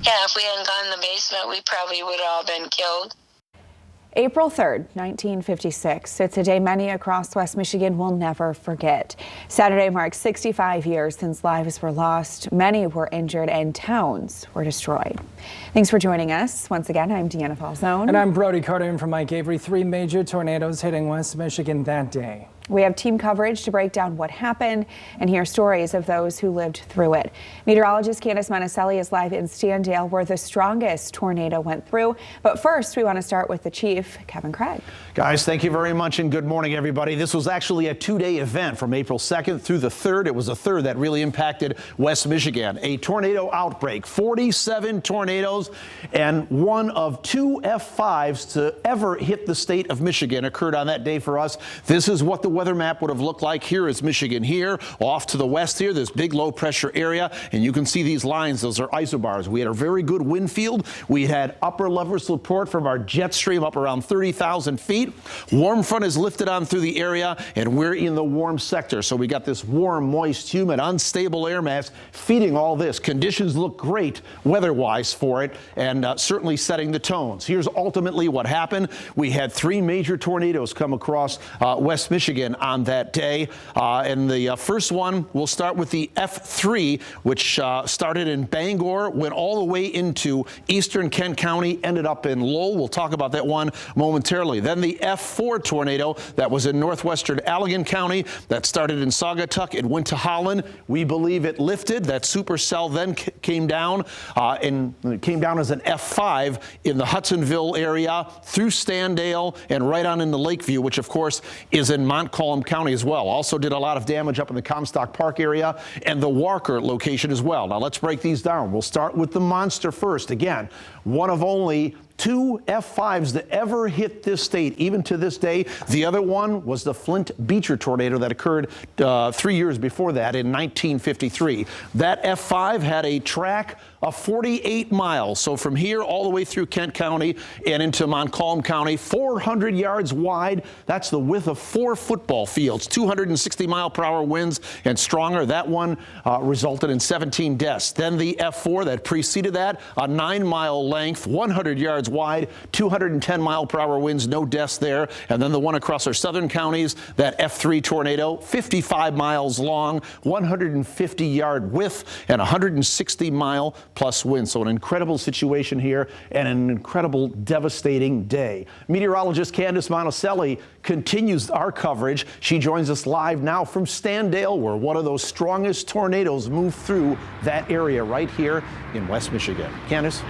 Yeah, if we hadn't gone in the basement, we probably would have all been killed. April 3rd, 1956. It's a day many across West Michigan will never forget. Saturday marks 65 years since lives were lost, many were injured, and towns were destroyed. Thanks for joining us. Once again, I'm Deanna Falzone. And I'm Brody Carter in from Mike Avery. 3 major tornadoes hitting West Michigan that day. We have team coverage to break down what happened and hear stories of those who lived through it. Meteorologist Candace Monticelli is live in Standale, where the strongest tornado went through. But first, we want to start with the chief, Kevin Craig. Guys, thank you very much and good morning, everybody. This was actually a 2-day event from April 2nd through the 3rd. It was the 3rd that really impacted West Michigan. A tornado outbreak, 47 tornadoes, and one of 2 F5s to ever hit the state of Michigan occurred on that day for us. This is what the weather map would have looked like. Here is Michigan here. Off to the west here, this big low pressure area, and you can see these lines. Those are isobars. We had a very good wind field. We had upper level support from our jet stream up around 30,000 feet. Warm front is lifted on through the area, and we're in the warm sector. So we got this warm, moist, humid, unstable air mass feeding all this. Conditions look great weather-wise for it, and certainly setting the tones. Here's ultimately what happened. We had 3 major tornadoes come across West Michigan on that day. And the first one, we'll start with the F3, which started in Bangor, went all the way into eastern Kent County, ended up in Lowell. We'll talk about that one momentarily. Then the F4 tornado that was in northwestern Allegan County, that started in Saugatuck. It went to Holland. We believe it lifted. That supercell then came down and it came down as an F5 in the Hudsonville area through Standale and right on into Lakeview, which of course is in Montcalm County as well. Also did a lot of damage up in the Comstock Park area and the Walker location as well. Now let's break these down. We'll start with the monster first. Again, one of only 2 F5s that ever hit this state, even to this day. The other one was the Flint Beecher tornado that occurred 3 years before that in 1953. That F5 had a track of 48 miles. So from here all the way through Kent County and into Montcalm County, 400 yards wide. That's the width of 4 football fields, 260-mile-per-hour winds and stronger. That one resulted in 17 deaths. Then the F4 that preceded that, a 9-mile length, 100 yards wide, 210-mile-per-hour winds, no deaths there. And then the one across our southern counties, that F3 tornado, 55 miles long, 150-yard width, and 160-mile plus wind. So an incredible situation here and an incredible devastating day. Meteorologist Candace Monticelli continues our coverage. She joins us live now from Standale, where one of those strongest tornadoes moved through that area right here in West Michigan. Candace?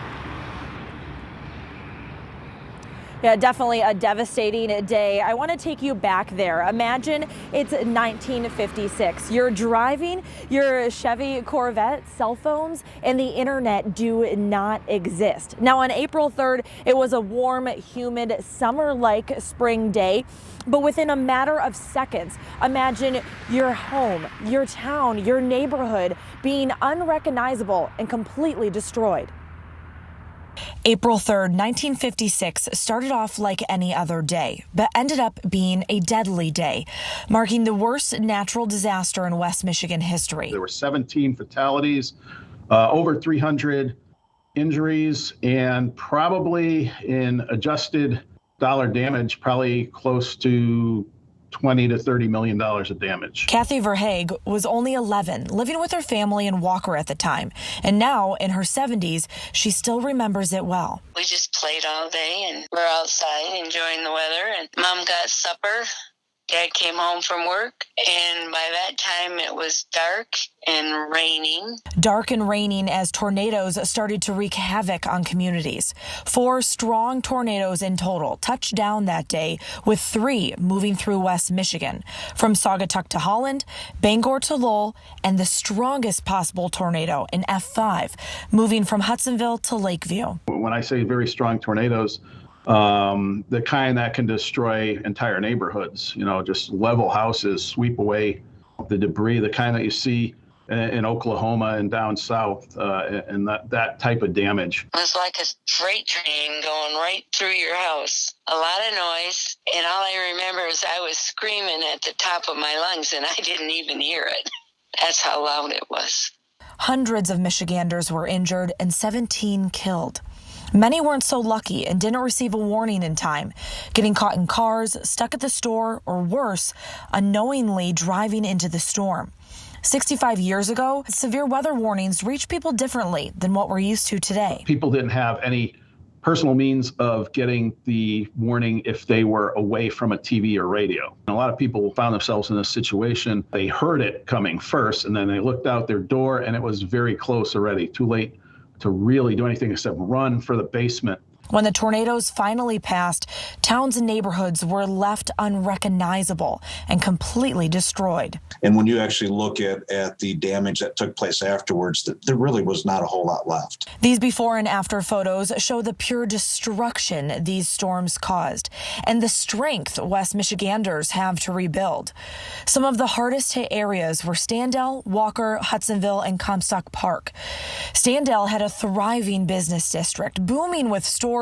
Yeah, definitely a devastating day. I want to take you back there. Imagine it's 1956. You're driving your Chevy Corvette, cell phones and the internet do not exist. Now on April 3rd, it was a warm, humid, summer-like spring day. But within a matter of seconds, imagine your home, your town, your neighborhood being unrecognizable and completely destroyed. April 3rd, 1956 started off like any other day, but ended up being a deadly day, marking the worst natural disaster in West Michigan history. There were 17 fatalities, over 300 injuries, and probably in adjusted dollar damage, probably close to $20 to $30 million of damage. Kathy Verhaeg was only 11, living with her family in Walker at the time. And now, in her 70s, she still remembers it well. We just played all day and we're outside enjoying the weather. And Mom got supper. Dad came home from work, and by that time it was dark and raining. Dark and raining as tornadoes started to wreak havoc on communities. 4 strong tornadoes in total touched down that day, with 3 moving through West Michigan, from Saugatuck to Holland, Bangor to Lowell, and the strongest possible tornado, an F5, moving from Hudsonville to Lakeview. When I say very strong tornadoes, the kind that can destroy entire neighborhoods, just level houses, sweep away the debris, the kind that you see in Oklahoma and down south, and that type of damage. It was like a freight train going right through your house. A lot of noise, and all I remember is I was screaming at the top of my lungs, and I didn't even hear it. That's how loud it was. Hundreds of Michiganders were injured and 17 killed. Many weren't so lucky and didn't receive a warning in time, getting caught in cars, stuck at the store, or worse, unknowingly driving into the storm. 65 years ago, severe weather warnings reached people differently than what we're used to today. People didn't have any personal means of getting the warning if they were away from a TV or radio. And a lot of people found themselves in this situation. They heard it coming first, and then they looked out their door, and it was very close already, too late to really do anything except run for the basement. When the tornadoes finally passed, towns and neighborhoods were left unrecognizable and completely destroyed. And when you actually look at the damage that took place afterwards, there really was not a whole lot left. These before and after photos show the pure destruction these storms caused and the strength West Michiganders have to rebuild. Some of the hardest hit areas were Standell, Walker, Hudsonville, and Comstock Park. Standell had a thriving business district, booming with stores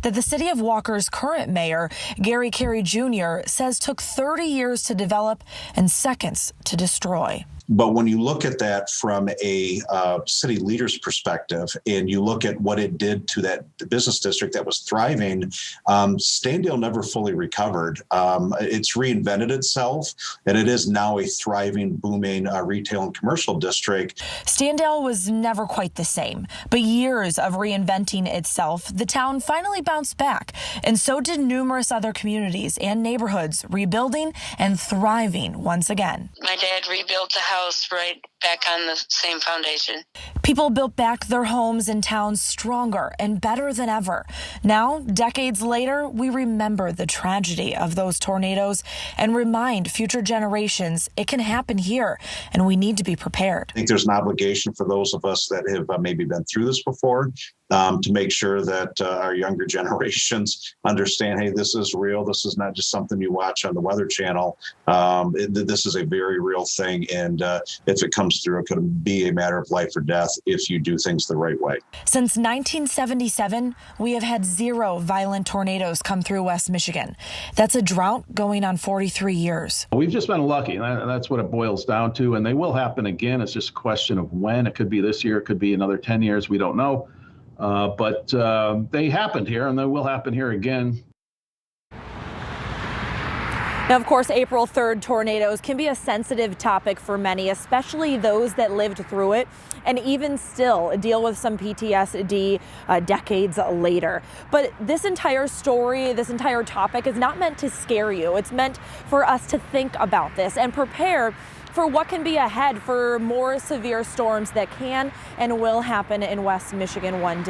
that the city of Walker's current mayor, Gary Carey Jr., says took 30 years to develop and seconds to destroy. But when you look at that from a city leader's perspective, and you look at what it did to that business district that was thriving, Standell never fully recovered. It's reinvented itself, and it is now a thriving, booming retail and commercial district. Standell was never quite the same, but years of reinventing itself, the town finally bounced back, and so did numerous other communities and neighborhoods, rebuilding and thriving once again. My dad rebuilt the house right back on the same foundation. People built back their homes and towns stronger and better than ever. Now, decades later, we remember the tragedy of those tornadoes and remind future generations it can happen here, and we need to be prepared. I think there's an obligation for those of us that have maybe been through this before to make sure that our younger generations understand, hey, this is real. This is not just something you watch on the Weather Channel. This is a very real thing, and if it comes through, it could be a matter of life or death if you do things the right way. Since 1977, we have had 0 violent tornadoes come through West Michigan. That's a drought going on 43 years. We've just been lucky. That's what it boils down to, and they will happen again. It's just a question of when. It could be this year. It could be another 10 years. We don't know. But they happened here, and they will happen here again. Now, of course, April 3rd tornadoes can be a sensitive topic for many, especially those that lived through it and even still deal with some PTSD decades later. But this entire story, this entire topic is not meant to scare you. It's meant for us to think about this and prepare for what can be ahead for more severe storms that can and will happen in West Michigan one day.